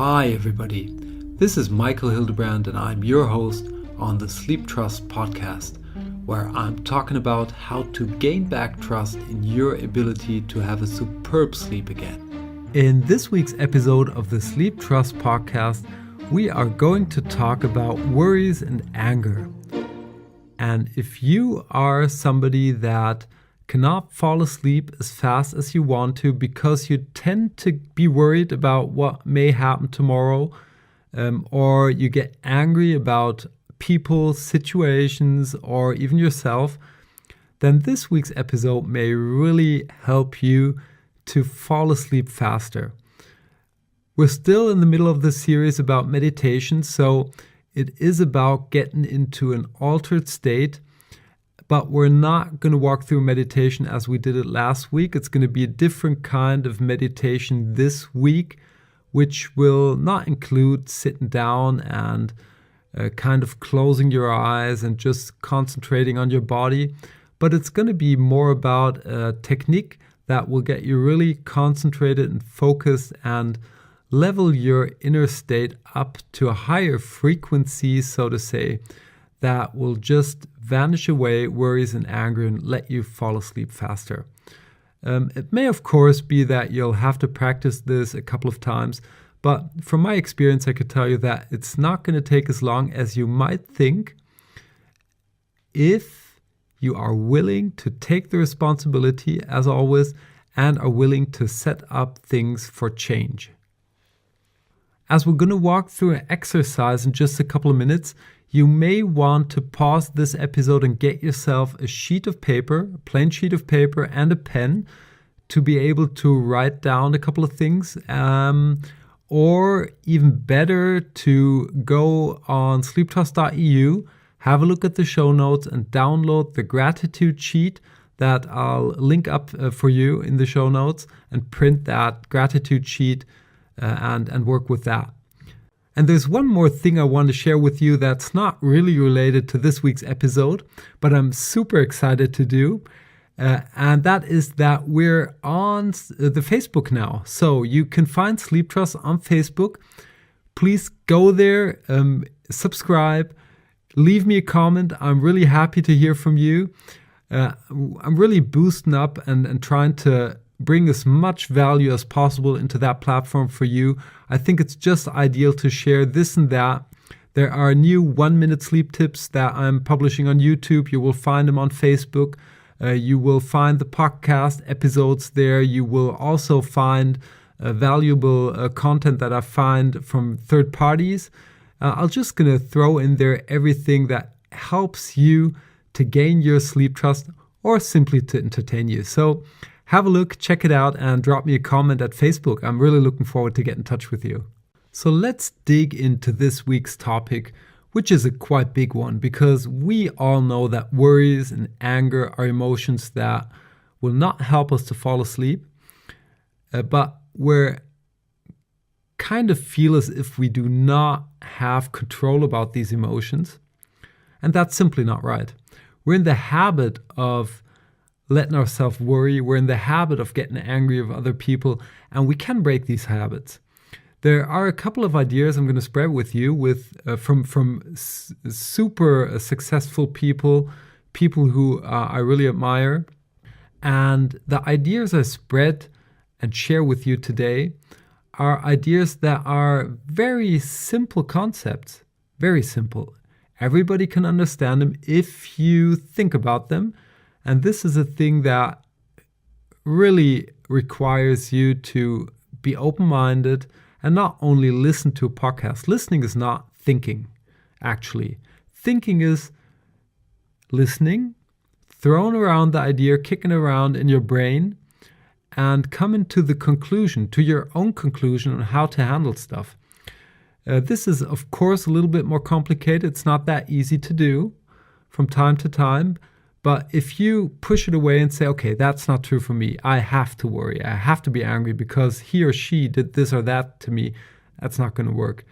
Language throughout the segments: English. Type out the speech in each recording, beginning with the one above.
Hi everybody, this is Michael Hildebrand and I'm your host on the Sleep Trust podcast, where I'm talking about how to gain back trust in your ability to have a superb sleep again. In this week's episode of the Sleep Trust podcast, we are going to talk about worries and anger. And if you are somebody that cannot fall asleep as fast as you want to because you tend to be worried about what may happen tomorrow, or you get angry about people, situations, or even yourself, then this week's episode may really help you to fall asleep faster. We're still in the middle of the series about meditation, so it is about getting into an altered state. But we're not going to walk through meditation as we did it last week. It's going to be a different kind of meditation this week, which will not include sitting down and kind of closing your eyes and just concentrating on your body. But it's going to be more about a technique that will get you really concentrated and focused and level your inner state up to a higher frequency, so to say, that will just vanish away worries and anger and let you fall asleep faster. It may, of course, be that you'll have to practice this a couple of times, but from my experience, I could tell you that it's not going to take as long as you might think if you are willing to take the responsibility, as always, and are willing to set up things for change. As we're going to walk through an exercise in just a couple of minutes, you may want to pause this episode and get yourself a sheet of paper, a plain sheet of paper and a pen to be able to write down a couple of things. Or even better, to go on sleeptrust.eu, have a look at the show notes and download the gratitude sheet that I'll link up for you in the show notes, and print that gratitude sheet and work with that. And there's one more thing I want to share with you that's not really related to this week's episode, but I'm super excited to do. And that is that we're on the Facebook now. So you can find Sleep Trust on Facebook. Please go there, subscribe, leave me a comment. I'm really happy to hear from you. I'm really boosting up and trying to bring as much value as possible into that platform for you. I think it's just ideal to share this and that. There are new 1-minute sleep tips that I'm publishing on YouTube. You will find them on Facebook. You will find the podcast episodes there. You will also find valuable content that I find from third parties. I'm just going to throw in there everything that helps you to gain your sleep trust or simply to entertain you. So have a look, check it out, and drop me a comment at Facebook. I'm really looking forward to get in touch with you. So let's dig into this week's topic, which is a quite big one, because we all know that worries and anger are emotions that will not help us to fall asleep, but we're kind of feel as if we do not have control about these emotions. And that's simply not right. We're in the habit of letting ourselves worry. We're in the habit of getting angry with other people, and we can break these habits. There are a couple of ideas I'm going to spread with you from super successful people who I really admire. And the ideas I spread and share with you today are ideas that are very simple concepts, very simple. Everybody can understand them if you think about them. And this is a thing that really requires you to be open-minded and not only listen to a podcast. Listening is not thinking, actually. Thinking is listening, throwing around the idea, kicking around in your brain, and coming to the conclusion, to your own conclusion on how to handle stuff. This is, of course, a little bit more complicated. It's not that easy to do from time to time. But if you push it away and say, okay, that's not true for me, I have to worry, I have to be angry because he or she did this or that to me, that's not going to work.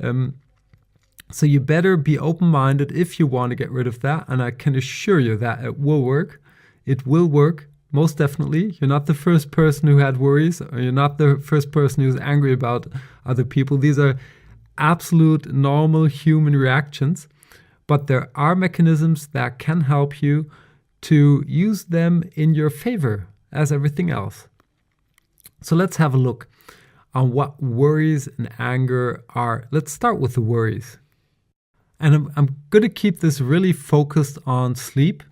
So you better be open-minded if you want to get rid of that. And I can assure you that it will work. It will work. most definitely. You're not the first person who had worries, or you're not the first person who's angry about other people. These are absolute normal human reactions, but there are mechanisms that can help you to use them in your favor as everything else. So let's have a look on what worries and anger are. Let's start with the worries. And I'm going to keep this really focused on sleep.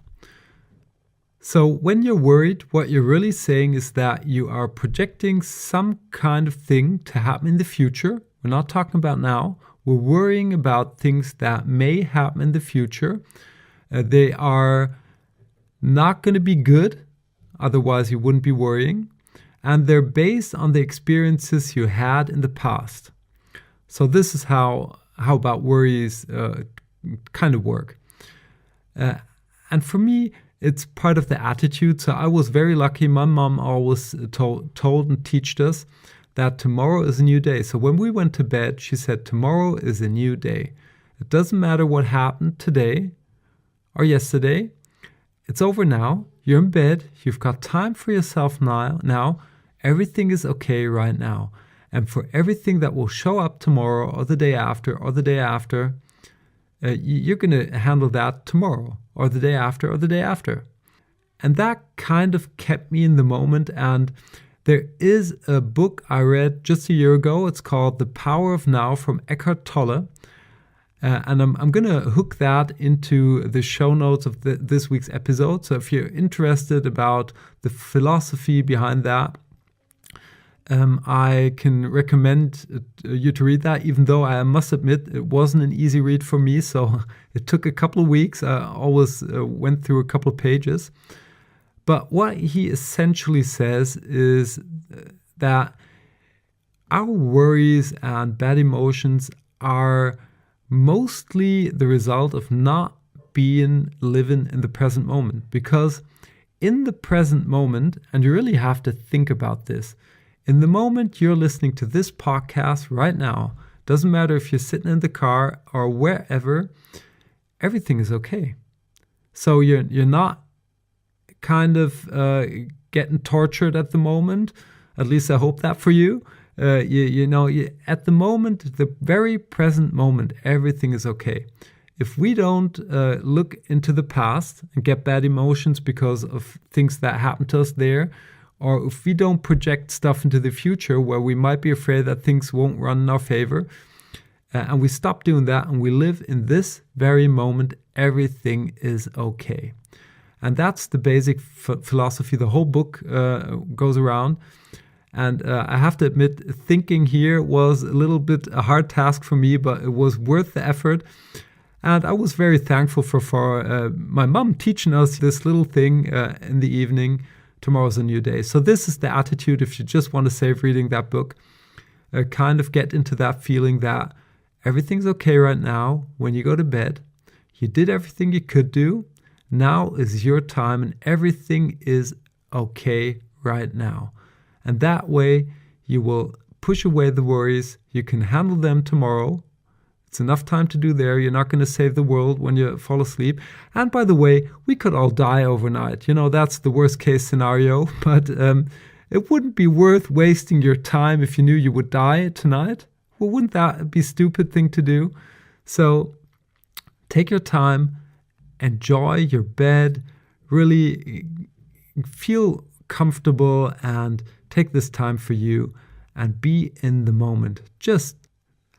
So when you're worried, what you're really saying is that you are projecting some kind of thing to happen in the future. We're not talking about now. We're worrying about things that may happen in the future. They are not going to be good. Otherwise, you wouldn't be worrying. And they're based on the experiences you had in the past. So this is how about worries kind of work. And for me, it's part of the attitude. So I was very lucky. My mom always told and taught us that tomorrow is a new day. So when we went to bed, she said, tomorrow is a new day. It doesn't matter what happened today or yesterday. It's over now. You're in bed. You've got time for yourself now. Everything is okay right now. And for everything that will show up tomorrow or the day after, you're going to handle that tomorrow or the day after. And that kind of kept me in the moment. And there is a book I read just a year ago. It's called The Power of Now from Eckhart Tolle. And I'm going to hook that into the show notes of this week's episode. So if you're interested about the philosophy behind that, I can recommend you to read that, even though I must admit it wasn't an easy read for me. So it took a couple of weeks. I always went through a couple of pages. But what he essentially says is that our worries and bad emotions are mostly the result of not living in the present moment. Because in the present moment, and you really have to think about this, in the moment you're listening to this podcast right now, doesn't matter if you're sitting in the car or wherever, everything is okay. So you're not kind of getting tortured at the moment. At least I hope that for you. At the moment, the very present moment, everything is okay. If we don't look into the past and get bad emotions because of things that happened to us there, or if we don't project stuff into the future where we might be afraid that things won't run in our favor, and we stop doing that and we live in this very moment, everything is okay. And that's the basic philosophy the whole book goes around. And I have to admit, thinking here was a little bit a hard task for me, but it was worth the effort. And I was very thankful for my mom teaching us this little thing in the evening. Tomorrow's a new day. So this is the attitude if you just want to save reading that book. Kind of get into that feeling that everything's okay right now. When you go to bed, you did everything you could do. Now is your time and everything is okay right now. And that way you will push away the worries. You can handle them tomorrow. It's enough time to do there. You're not going to save the world when you fall asleep. And by the way, we could all die overnight. That's the worst case scenario. But it wouldn't be worth wasting your time if you knew you would die tonight. Well, wouldn't that be a stupid thing to do? So take your time, enjoy your bed, really feel comfortable and take this time for you and be in the moment. Just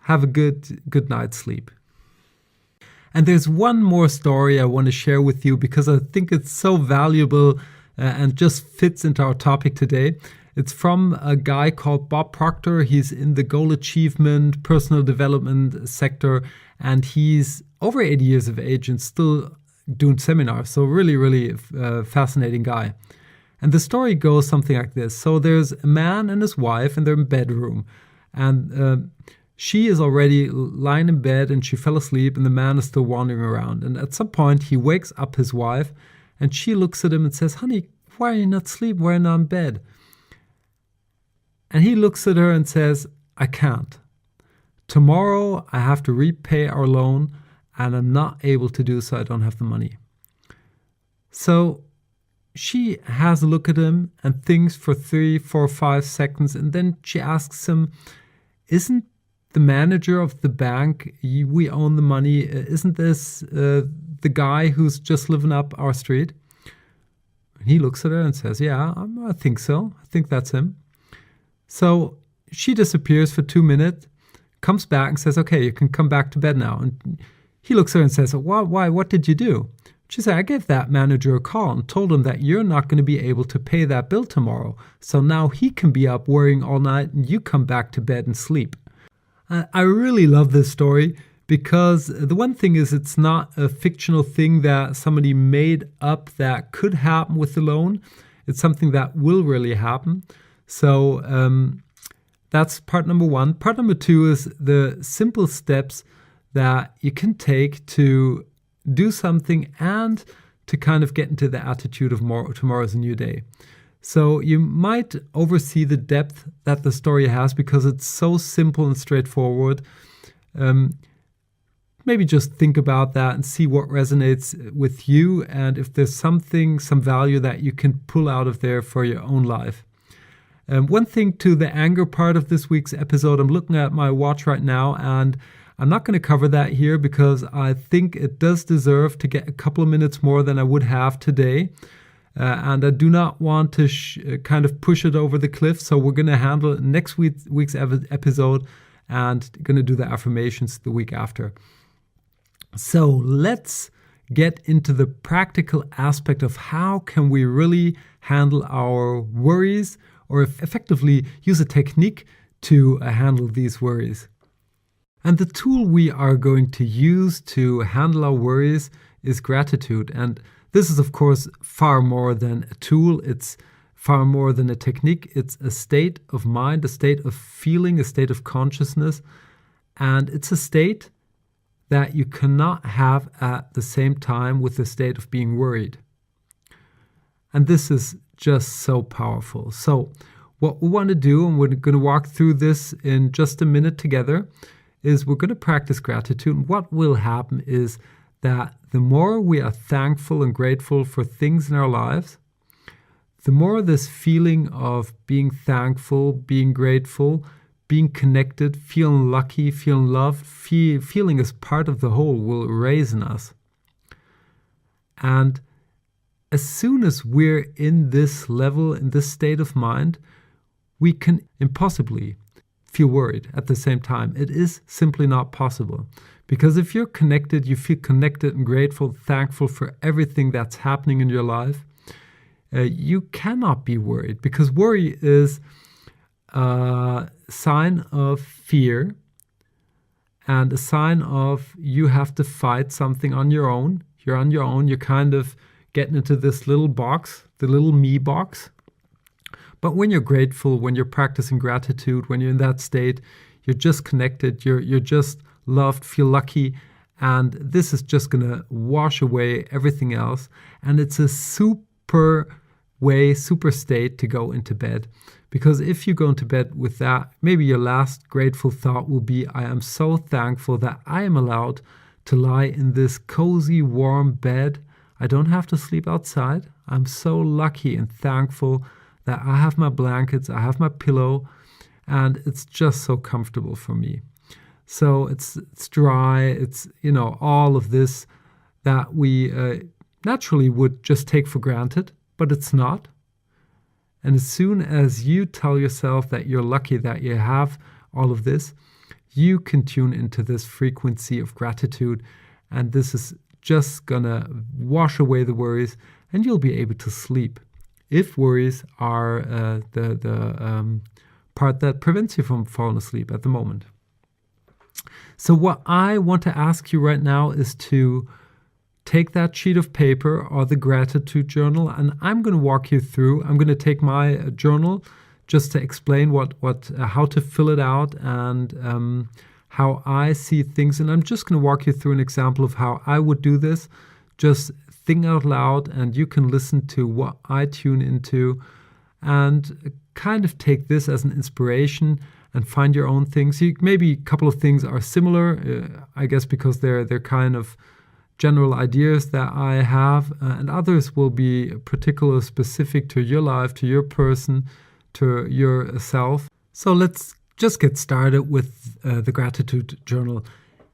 have a good night's sleep. And there's one more story I want to share with you because I think it's so valuable and just fits into our topic today. It's from a guy called Bob Proctor. He's in the goal achievement, personal development sector, and he's over 80 years of age and still doing seminars. So really, really fascinating guy. And the story goes something like this. So there's a man and his wife in their bedroom. And she is already lying in bed and she fell asleep and the man is still wandering around. And at some point he wakes up his wife and she looks at him and says, "Honey, why are you not asleep? Why are you not in bed?" And he looks at her and says, "I can't. Tomorrow I have to repay our loan and I'm not able to do so. I don't have the money." So she has a look at him and thinks for 3, 4, 5 seconds, and then she asks him, isn't the manager of the bank, we own the money, isn't this the guy who's just living up our street? And he looks at her and says, yeah, I think so. I think that's him. So she disappears for 2 minutes, comes back and says, okay, you can come back to bed now. And he looks at her and says, why, what did you do? She said, I gave that manager a call and told him that you're not going to be able to pay that bill tomorrow. So now he can be up worrying all night and you come back to bed and sleep. I really love this story because the one thing is it's not a fictional thing that somebody made up that could happen with the loan. It's something that will really happen. So that's part number one. Part number two is the simple steps that you can take to do something and to kind of get into the attitude of tomorrow's a new day. So you might oversee the depth that the story has because it's so simple and straightforward. Maybe just think about that and see what resonates with you and if there's some value that you can pull out of there for your own life. One thing to the anger part of this week's episode, I'm looking at my watch right now and I'm not going to cover that here because I think it does deserve to get a couple of minutes more than I would have today. And I do not want to kind of push it over the cliff. So we're going to handle it next week's episode and going to do the affirmations the week after. So let's get into the practical aspect of how can we really handle our worries or effectively use a technique to handle these worries. And the tool we are going to use to handle our worries is gratitude. And this is, of course, far more than a tool. It's far more than a technique. It's a state of mind, a state of feeling, a state of consciousness. And it's a state that you cannot have at the same time with the state of being worried. And this is just so powerful. So what we want to do, and we're going to walk through this in just a minute together, is we're going to practice gratitude. And what will happen is that the more we are thankful and grateful for things in our lives, the more this feeling of being thankful, being grateful, being connected, feeling lucky, feeling loved, feeling as part of the whole will raise in us. And as soon as we're in this level, in this state of mind, we can impossibly feel worried at the same time. It is simply not possible. Because if you're connected, you feel connected and grateful, thankful for everything that's happening in your life, you cannot be worried. Because worry is a sign of fear and a sign of you have to fight something on your own. You're on your own. You're kind of getting into this little box, the little me box. But when you're grateful, when you're practicing gratitude, when you're in that state, you're just connected, you're just loved, feel lucky, and this is just going to wash away everything else. And it's a super state to go into bed. Because if you go into bed with that, maybe your last grateful thought will be, I am so thankful that I am allowed to lie in this cozy, warm bed. I don't have to sleep outside. I'm so lucky and thankful that I have my blankets, I have my pillow, and it's just so comfortable for me. So it's dry, it's, all of this that we naturally would just take for granted, but it's not. And as soon as you tell yourself that you're lucky that you have all of this, you can tune into this frequency of gratitude, and this is just gonna wash away the worries, and you'll be able to sleep. If worries are the part that prevents you from falling asleep at the moment. So what I want to ask you right now is to take that sheet of paper or the gratitude journal, and I'm going to walk you through. I'm going to take my journal just to explain how to fill it out and how I see things. And I'm just going to walk you through an example of how I would do this. Just think out loud, and you can listen to what I tune into and kind of take this as an inspiration and find your own things. Maybe a couple of things are similar, I guess, because they're kind of general ideas that I have, and others will be particular specific to your life, to your person, to yourself. So let's just get started with the gratitude journal.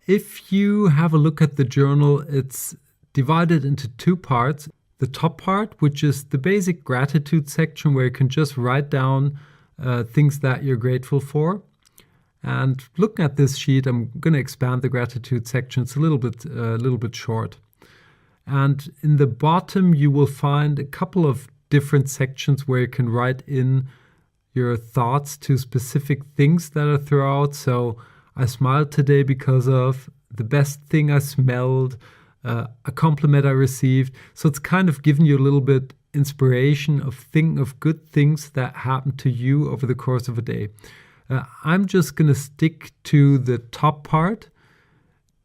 If you have a look at the journal, it's divided into two parts. The top part, which is the basic gratitude section, where you can just write down things that you're grateful for. And looking at this sheet, I'm going to expand the gratitude section. It's a little bit short. And in the bottom, you will find a couple of different sections where you can write in your thoughts to specific things that are throughout. So I smiled today because of the best thing I smelled, a compliment I received. So it's kind of giving you a little bit inspiration of thinking of good things that happened to you over the course of a day. I'm just going to stick to the top part,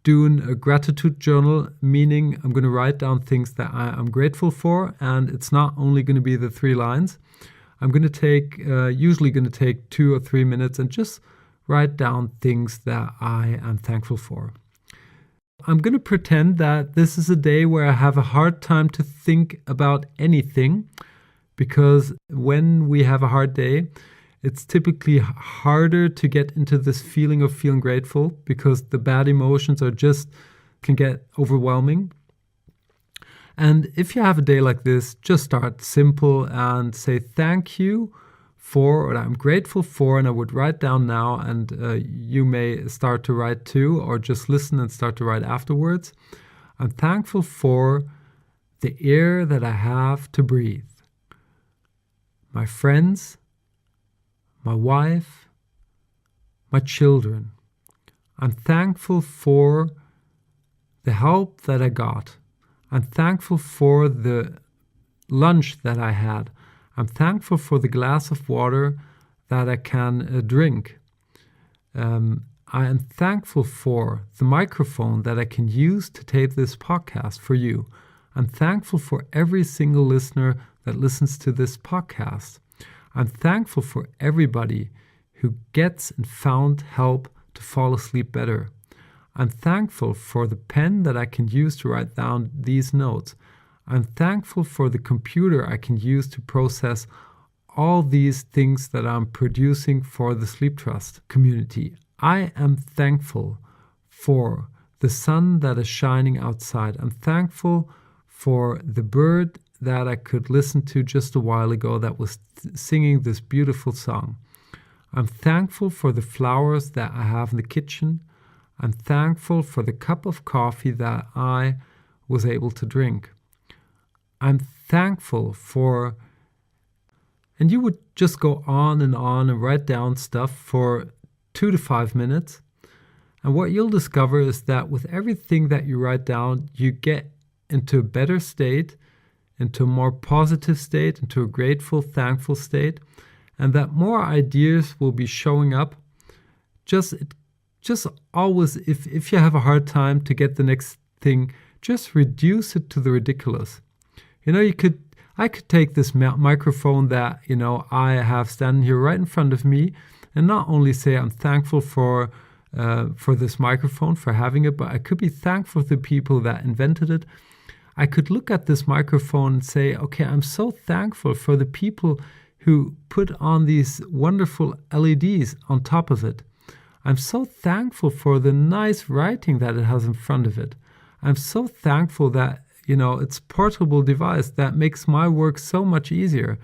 doing a gratitude journal, meaning I'm going to write down things that I'm grateful for, and it's not only going to be the 3 lines. I'm going to usually going to take 2 or 3 minutes and just write down things that I am thankful for. I'm going to pretend that this is a day where I have a hard time to think about anything, because when we have a hard day, it's typically harder to get into this feeling of feeling grateful, because the bad emotions can get overwhelming. And if you have a day like this, just start simple and say thank you for what I'm grateful for, and I would write down now, and you may start to write too, or just listen and start to write afterwards. I'm thankful for the air that I have to breathe, my friends, my wife, my children. I'm thankful for the help that I got. I'm thankful for the lunch that I had. I'm thankful for the glass of water that I can drink. I am thankful for the microphone that I can use to tape this podcast for you. I'm thankful for every single listener that listens to this podcast. I'm thankful for everybody who gets and found help to fall asleep better. I'm thankful for the pen that I can use to write down these notes. I'm thankful for the computer I can use to process all these things that I'm producing for the Sleep Trust community. I am thankful for the sun that is shining outside. I'm thankful for the bird that I could listen to just a while ago that was singing this beautiful song. I'm thankful for the flowers that I have in the kitchen. I'm thankful for the cup of coffee that I was able to drink. I'm thankful for, and you would just go on and write down stuff for 2 to 5 minutes. And what you'll discover is that with everything that you write down, you get into a better state, into a more positive state, into a grateful, thankful state, and that more ideas will be showing up. Just always, if you have a hard time to get the next thing, just reduce it to the ridiculous. I could take this microphone that, I have standing here right in front of me, and not only say I'm thankful for this microphone, for having it, but I could be thankful to the people that invented it. I could look at this microphone and say, okay, I'm so thankful for the people who put on these wonderful LEDs on top of it. I'm so thankful for the nice writing that it has in front of it. I'm so thankful that, it's a portable device that makes my work so much easier.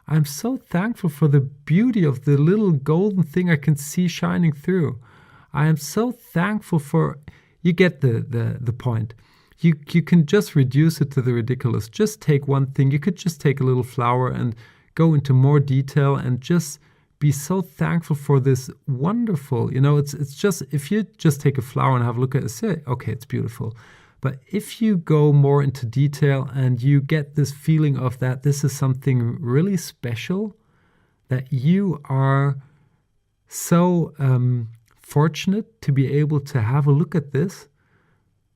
I'm so thankful for the beauty of the little golden thing I can see shining through. I am so thankful for, you get the point. You can just reduce it to the ridiculous. Just take one thing. You could just take a little flower and go into more detail and just be so thankful for this wonderful, it's just, if you just take a flower and have a look at it, say, okay, it's beautiful. But if you go more into detail and you get this feeling of that this is something really special, that you are so fortunate to be able to have a look at this,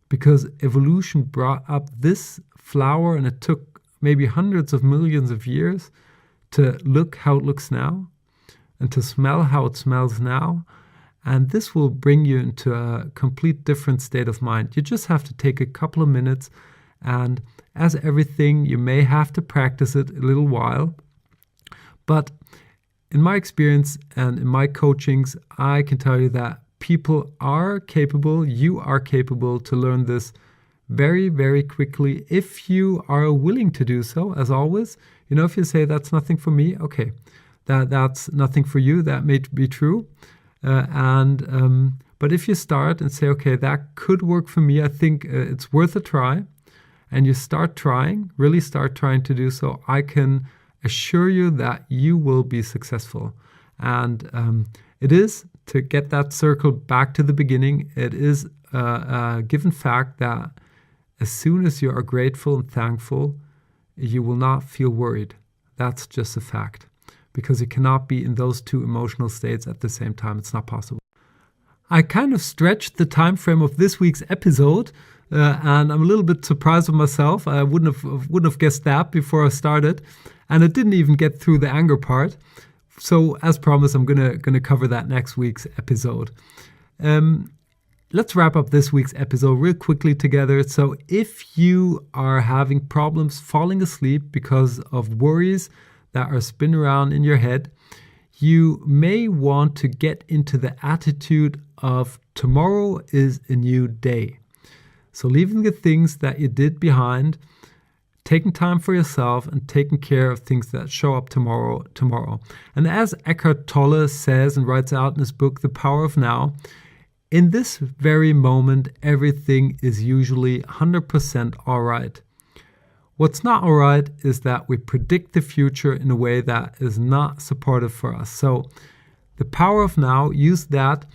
because evolution brought up this flower and it took maybe hundreds of millions of years to look how it looks now and to smell how it smells now. And this will bring you into a complete different state of mind. You just have to take a couple of minutes, and as everything, you may have to practice it a little while. But in my experience and in my coachings, I can tell you that people are capable, you are capable to learn this very, very quickly if you are willing to do so. As always, if you say that's nothing for me, okay, that's nothing for you, that may be true. But if you start and say, okay, that could work for me, I think it's worth a try, and you really start trying to do so, I can assure you that you will be successful. And it is, to get that circle back to the beginning, it is a given fact that as soon as you are grateful and thankful, you will not feel worried. That's just a fact, because you cannot be in those two emotional states at the same time. It's not possible. I kind of stretched the time frame of this week's episode, and I'm a little bit surprised with myself. I wouldn't have guessed that before I started, and I didn't even get through the anger part. So, as promised, I'm gonna cover that next week's episode. Let's wrap up this week's episode real quickly together. So, if you are having problems falling asleep because of worries that are spinning around in your head, you may want to get into the attitude of tomorrow is a new day. So leaving the things that you did behind, taking time for yourself, and taking care of things that show up tomorrow. And as Eckhart Tolle says and writes out in his book, The Power of Now, in this very moment, everything is usually 100% all right. What's not all right is that we predict the future in a way that is not supportive for us. So the power of now, use that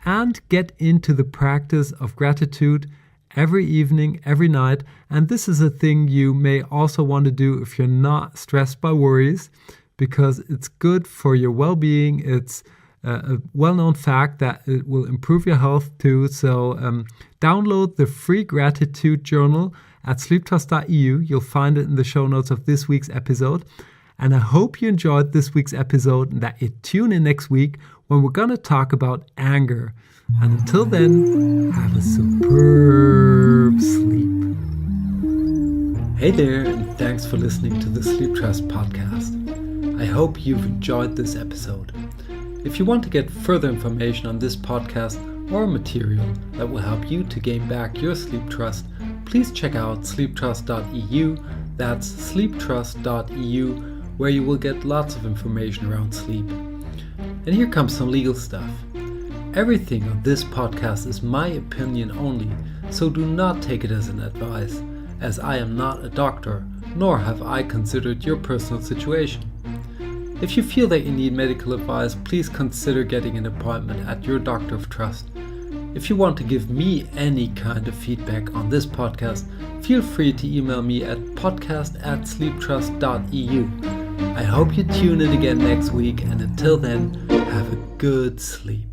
and get into the practice of gratitude every evening, every night. And this is a thing you may also want to do if you're not stressed by worries, because it's good for your well-being. It's a well-known fact that it will improve your health too. So download the free gratitude journal at sleeptrust.eu. You'll find it in the show notes of this week's episode. And I hope you enjoyed this week's episode and that you tune in next week when we're going to talk about anger. And until then, have a superb sleep. Hey there, and thanks for listening to the Sleep Trust podcast. I hope you've enjoyed this episode. If you want to get further information on this podcast or material that will help you to gain back your sleep trust, please check out sleeptrust.eu. That's sleeptrust.eu, where you will get lots of information around sleep. And here comes some legal stuff. Everything on this podcast is my opinion only, so do not take it as an advice, as I am not a doctor, nor have I considered your personal situation. If you feel that you need medical advice, please consider getting an appointment at your doctor of trust. If you want to give me any kind of feedback on this podcast, feel free to email me at podcast@sleeptrust.eu. I hope you tune in again next week, and until then, have a good sleep.